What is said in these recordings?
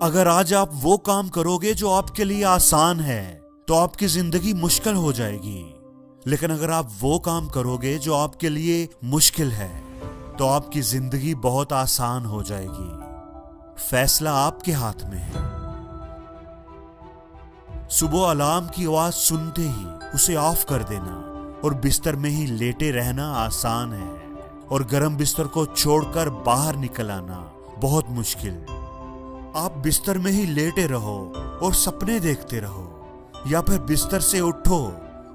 अगर आज आप वो काम करोगे जो आपके लिए आसान है तो आपकी जिंदगी मुश्किल हो जाएगी, लेकिन अगर आप वो काम करोगे जो आपके लिए मुश्किल है तो आपकी जिंदगी बहुत आसान हो जाएगी। फैसला आपके हाथ में है। सुबह अलार्म की आवाज सुनते ही उसे ऑफ कर देना और बिस्तर में ही लेटे रहना आसान है, और गर्म बिस्तर को छोड़कर बाहर निकल आना बहुत मुश्किल। आप बिस्तर में ही लेटे रहो और सपने देखते रहो, या फिर बिस्तर से उठो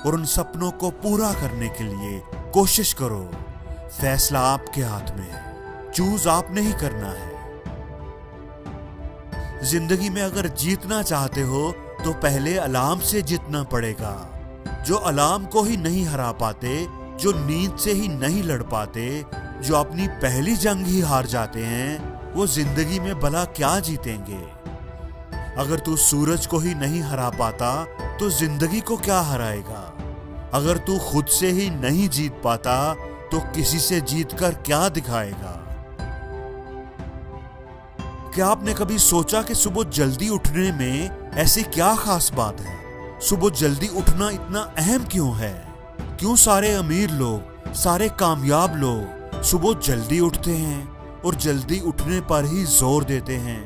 और उन सपनों को पूरा करने के लिए कोशिश करो। फैसला आपके हाथ में है, चूज आपने ही करना है। जिंदगी में अगर जीतना चाहते हो तो पहले अलार्म से जीतना पड़ेगा। जो अलार्म को ही नहीं हरा पाते, जो नींद से ही नहीं लड़ पाते, जो अपनी पहली जंग ही हार जाते हैं, वो जिंदगी में भला क्या जीतेंगे। अगर तू सूरज को ही नहीं हरा पाता तो जिंदगी को क्या हराएगा। अगर तू खुद से ही नहीं जीत पाता तो किसी से जीतकर क्या दिखाएगा। क्या आपने कभी सोचा कि सुबह जल्दी उठने में ऐसी क्या खास बात है? सुबह जल्दी उठना इतना अहम क्यों है? क्यों सारे अमीर लोग, सारे कामयाब लोग सुबह जल्दी उठते हैं और जल्दी उठने पर ही जोर देते हैं?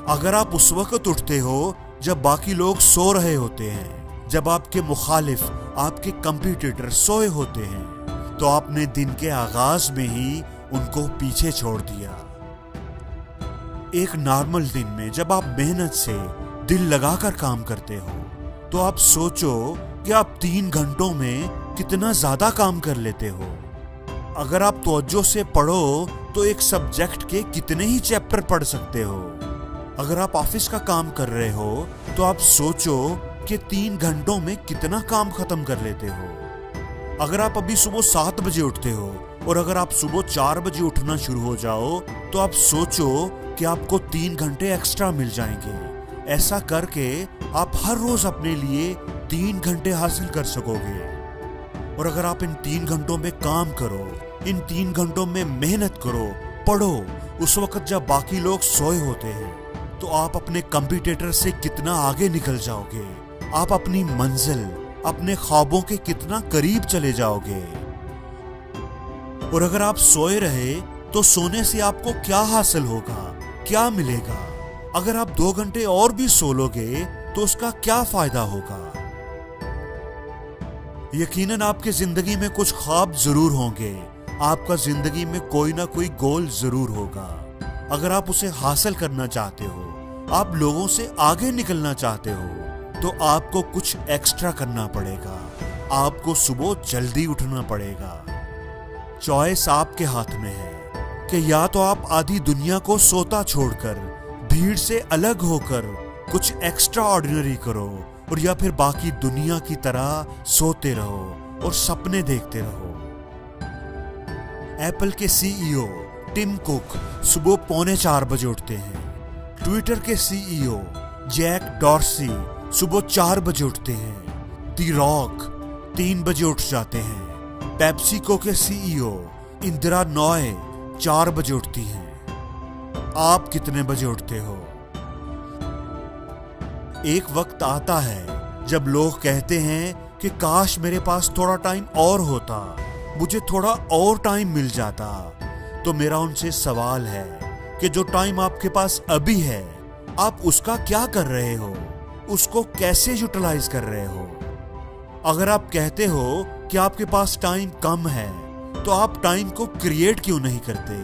अगर आप उस वक्त उठते हो जब बाकी लोग सो रहे होते हैं, जब आपके मुखालिफ, आपके कंपटीटर सोए होते हैं, तो आपने दिन के आगाज में ही उनको पीछे छोड़ दिया। एक नॉर्मल दिन में जब आप मेहनत से दिल लगाकर काम करते हो तो आप सोचो कि आप 3 घंटों में कितना ज्यादा काम कर लेते हो। अगर आप तवज्जो से पढ़ो तो एक सब्जेक्ट के कितने ही चैप्टर पढ़ सकते हो। अगर आप ऑफिस का काम कर रहे हो तो आप सोचो कि 3 घंटों में कितना काम खत्म कर लेते हो। अगर आप अभी सुबह 7 बजे उठते हो और अगर आप सुबह 4 बजे उठना शुरू हो जाओ तो आप सोचो कि आपको 3 घंटे एक्स्ट्रा मिल जाएंगे। ऐसा करके आप हर रोज अपने लिए 3 घंटे हासिल कर सकोगे। और अगर आप इन 3 घंटों में काम करो, इन 3 घंटों में मेहनत करो, पढ़ो, उस वक्त जब बाकी लोग सोए होते हैं, तो आप अपने कंपटीटर से कितना आगे निकल जाओगे। आप अपनी मंजिल, अपने ख्वाबों के कितना करीब चले जाओगे। और अगर आप सोए रहे तो सोने से आपको क्या हासिल होगा, क्या मिलेगा? अगर आप 2 घंटे और भी सो लोगे तो उसका क्या फायदा होगा? यकीनन आपकी जिंदगी में कुछ ख्वाब जरूर होंगे, आपका जिंदगी में कोई ना कोई गोल जरूर होगा। अगर आप उसे हासिल करना चाहते हो, आप लोगों से आगे निकलना चाहते हो, तो आपको कुछ एक्स्ट्रा करना पड़ेगा। आपको सुबह जल्दी उठना पड़ेगा। चॉइस आपके हाथ में है कि या तो आप आधी दुनिया को सोता छोड़कर, भीड़ से अलग होकर कुछ एक्स्ट्रा ऑर्डिनरी करो, और या फिर बाकी दुनिया की तरह सोते रहो और सपने देखते रहो। एप्पल के सीईओ टिम कुक सुबह 3:45 बजे उठते हैं। ट्विटर के सीईओ जैक डॉर्सी सुबह 4 बजे उठते हैं। दी रॉक 3 बजे उठ जाते हैं। पेप्सिको के सीईओ इंदिरा नॉय 4 बजे उठती हैं। आप कितने बजे उठते हो? एक वक्त आता है जब लोग कहते हैं कि काश मेरे पास थोड़ा टाइम और होता, मुझे थोड़ा और टाइम मिल जाता। तो मेरा उनसे सवाल है कि जो टाइम आपके पास अभी है, आप उसका क्या कर रहे हो? उसको कैसे यूटिलाइज कर रहे हो? अगर आप कहते हो कि आपके पास टाइम कम है, तो आप टाइम को क्रिएट क्यों नहीं करते?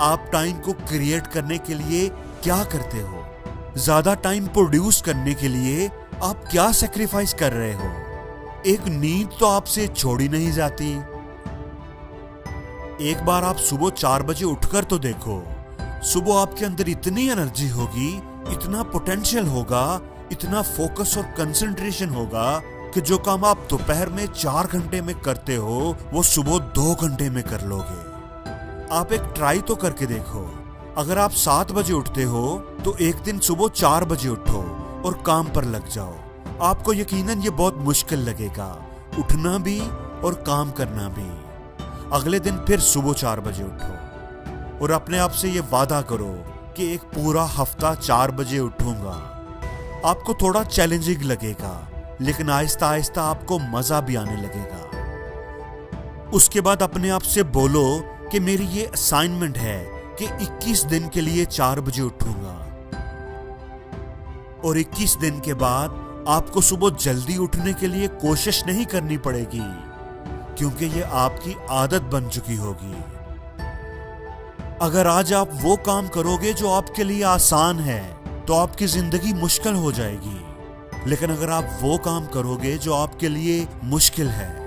आप टाइम को क्रिएट करने के लिए क्या करते हो? ज्यादा टाइम प्रोड्यूस करने के लिए आप क्या सैक्रिफाइस कर रहे हो? एक नींद तो आपसे छोड़ी नहीं जाती। एक बार आप सुबह 4 बजे उठकर तो देखो। सुबह आपके अंदर इतनी एनर्जी होगी, इतना पोटेंशियल होगा, इतना फोकस और कंसंट्रेशन होगा कि जो काम आप दोपहर में 4 घंटे में करते हो, वो सुबह 2 घंटे में कर लोगे। आप एक ट्राई तो करके देखो। अगर आप 7 बजे उठते हो तो एक दिन सुबह 4 बजे उठो और काम पर लग जाओ। आपको यकीनन ये बहुत मुश्किल लगेगा, उठना भी और काम करना भी। अगले दिन फिर सुबह 4 बजे उठो और अपने आप से ये वादा करो कि एक पूरा हफ्ता 4 बजे उठूंगा। आपको थोड़ा चैलेंजिंग लगेगा, लेकिन आहिस्ता आहिस्ता आपको मजा भी आने लगेगा। उसके बाद अपने आप से बोलो कि मेरी ये असाइनमेंट है कि 21 दिन के लिए 4 बजे उठूंगा। और 21 दिन के बाद आपको सुबह जल्दी उठने के लिए कोशिश नहीं करनी पड़ेगी, क्योंकि ये आपकी आदत बन चुकी होगी। अगर आज आप वो काम करोगे जो आपके लिए आसान है, तो आपकी जिंदगी मुश्किल हो जाएगी। लेकिन अगर आप वो काम करोगे जो आपके लिए मुश्किल है,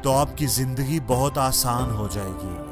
तो आपकी जिंदगी बहुत आसान हो जाएगी।